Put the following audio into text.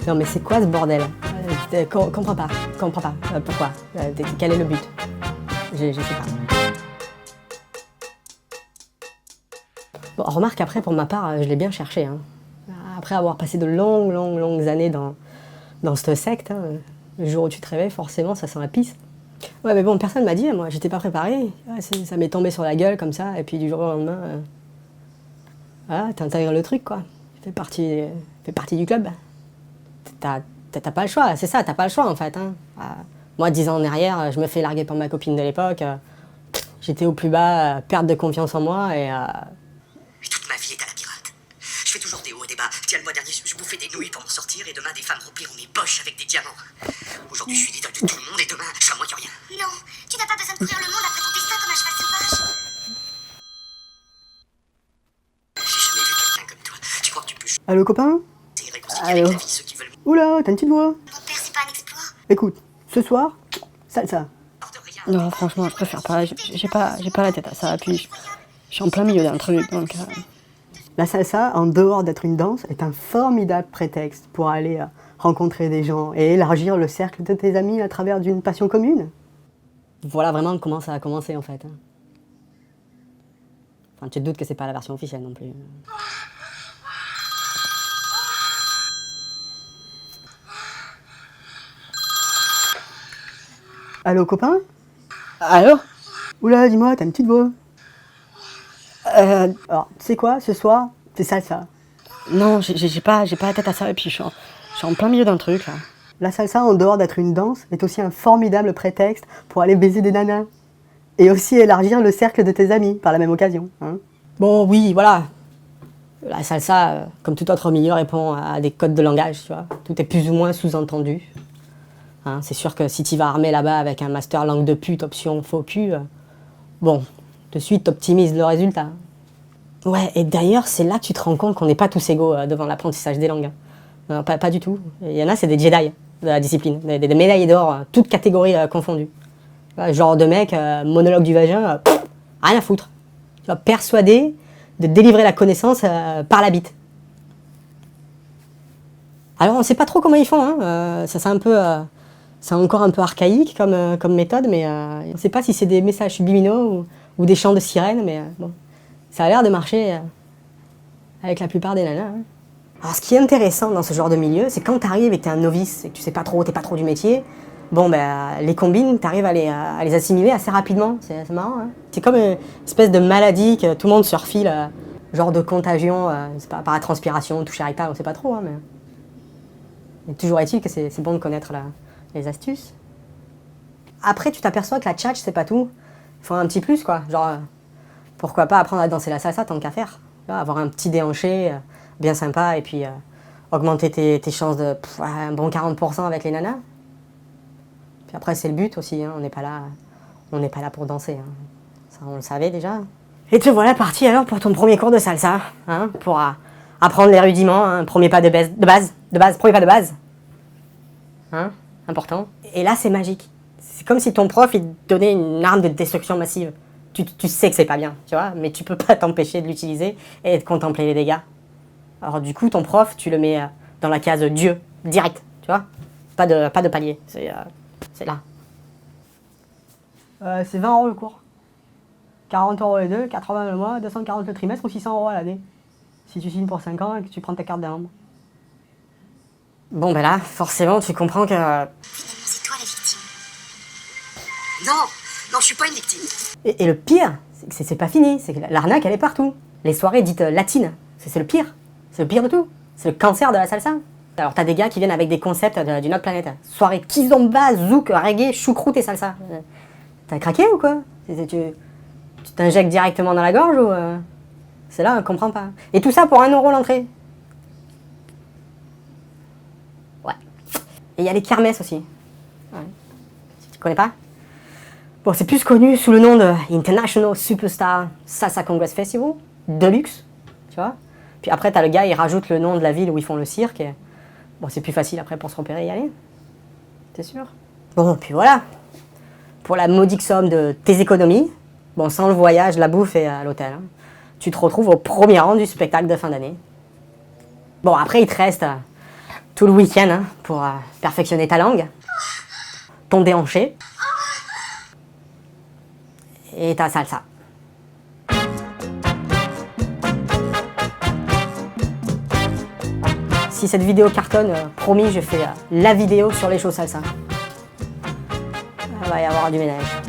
Non mais c'est quoi ce bordel? Comprends pas. Pourquoi? Quel est le but? Je sais pas. Bon, remarque après, pour ma part, je l'ai bien cherché. Hein. Après avoir passé de longues années dans cette secte, hein, le jour où tu te réveilles, forcément, ça sent la pisse. Ouais, mais bon, personne m'a dit, moi, j'étais pas préparé. Ça m'est tombé sur la gueule comme ça, et puis du jour au lendemain, voilà, t'intègres le truc, quoi. Tu fais partie du club. T'as pas le choix, c'est ça, t'as pas le choix en fait. Hein. Moi, 10 ans en arrière, je me fais larguer par ma copine de l'époque. J'étais au plus bas, perte de confiance en moi et. Toute ma vie est à la pirate. Je fais toujours des hauts et des bas. Tiens, le mois dernier, je bouffais des nouilles pour m'en sortir et demain, des femmes rempliront mes poches avec des diamants. Aujourd'hui, je suis l'idole de tout le monde et demain, je serai moins que rien. Non, tu n'as pas besoin de courir le monde après ton destin comme un cheval sauvage. J'ai jamais vu quelqu'un comme toi. Tu crois que tu peux Allô, copain? réconcilier avec la vie ceux qui veulent Oula, t'as une petite voix? Mon père, c'est pas un exploit. Écoute, ce soir, salsa. de rien. Non, franchement, je préfère pas. J'ai pas la tête à ça. Puis je suis en plein milieu d'un truc, donc. La salsa, en dehors d'être une danse, est un formidable prétexte pour aller rencontrer des gens et élargir le cercle de tes amis à travers d'une passion commune. Voilà vraiment comment ça a commencé en fait. Enfin, tu te doutes que c'est pas la version officielle non plus. Allô, copain? Allô? Oula, dis-moi, t'as une petite voix. Alors, tu sais quoi, ce soir, c'est salsa. Non, j'ai pas la tête à ça. Et puis je suis en plein milieu d'un truc, là. La salsa, en dehors d'être une danse, est aussi un formidable prétexte pour aller baiser des nanas. Et aussi élargir le cercle de tes amis, par la même occasion. Hein. Bon, oui, voilà. La salsa, comme tout autre milieu, répond à des codes de langage, tu vois. Tout est plus ou moins sous-entendu. Hein, c'est sûr que si tu vas armer là-bas avec un master langue de pute, option faux cul, bon, de suite, t'optimises le résultat. Ouais, et d'ailleurs, c'est là que tu te rends compte qu'on n'est pas tous égaux devant l'apprentissage des langues. Non, pas du tout. Il y en a, c'est des Jedi de la discipline, des médailles d'or, toutes catégories confondues. Genre de mec, monologue du vagin, rien à foutre. Tu vois, persuadé de délivrer la connaissance par la bite. Alors, on ne sait pas trop comment ils font, hein. Ça, c'est encore un peu archaïque comme méthode, mais on ne sait pas si c'est des messages subliminaux ou des chants de sirènes, mais bon. Ça a l'air de marcher avec la plupart des nanas. Hein. Alors, ce qui est intéressant dans ce genre de milieu, c'est quand tu arrives et que tu es un novice et que tu sais pas trop, t'es pas trop du métier, bon, ben, les combines, tu arrives à les assimiler assez rapidement. C'est marrant. Hein. C'est comme une espèce de maladie que tout le monde se refile, genre de contagion, c'est pas, par la transpiration, toucher à l'iPad, on sait pas trop. Hein, mais toujours est-il que c'est bon de connaître les astuces. Après, tu t'aperçois que la tchatch, c'est pas tout. Il faut un petit plus, quoi. Genre, pourquoi pas apprendre à danser la salsa tant qu'à faire. Avoir un petit déhanché bien sympa et puis augmenter tes chances de un bon 40% avec les nanas. Puis après, c'est le but aussi. Hein. On n'est pas là pour danser. Hein. Ça, on le savait déjà. Et te voilà parti alors pour ton premier cours de salsa. Hein, pour apprendre les rudiments. Hein, premier pas de base. Premier pas de base. Hein, important. Et là, c'est magique. C'est comme si ton prof, il te donnait une arme de destruction massive. Tu sais que c'est pas bien, tu vois, mais tu peux pas t'empêcher de l'utiliser et de contempler les dégâts. Alors du coup, ton prof, tu le mets dans la case Dieu, direct, tu vois. Pas de palier, c'est là. C'est 20 € le cours. 40 € les deux, 80 le mois, 240 le trimestre ou 600 € à l'année. Si tu signes pour 5 ans et que tu prends ta carte d'un membre. Bon ben là, forcément, tu comprends que... C'est toi la victime. Non, je suis pas une victime. Et le pire, c'est que c'est pas fini, c'est que l'arnaque, elle est partout. Les soirées dites latines, c'est le pire. C'est le pire de tout. C'est le cancer de la salsa. Alors t'as des gars qui viennent avec des concepts d'une autre planète. Soirée kizomba, zouk, reggae, choucroute et salsa. T'as craqué ou quoi? Tu t'injectes directement dans la gorge ou... C'est là, on comprend pas. Et tout ça pour 1 € l'entrée. Ouais. Et il y a les kermesses aussi. Ouais. Tu connais pas? Bon, c'est plus connu sous le nom de International Superstar Salsa Congress Festival, Deluxe, tu vois. Puis après, t'as le gars, il rajoute le nom de la ville où ils font le cirque. Et... Bon, c'est plus facile après pour se repérer et y aller. T'es sûr? Bon, puis voilà. Pour la modique somme de tes économies, bon, sans le voyage, la bouffe et l'hôtel, hein, tu te retrouves au premier rang du spectacle de fin d'année. Bon, après, il te reste tout le week-end hein, pour perfectionner ta langue, ton déhanché et ta salsa. Si cette vidéo cartonne, promis, je fais la vidéo sur les shows salsa. Il va y avoir du ménage.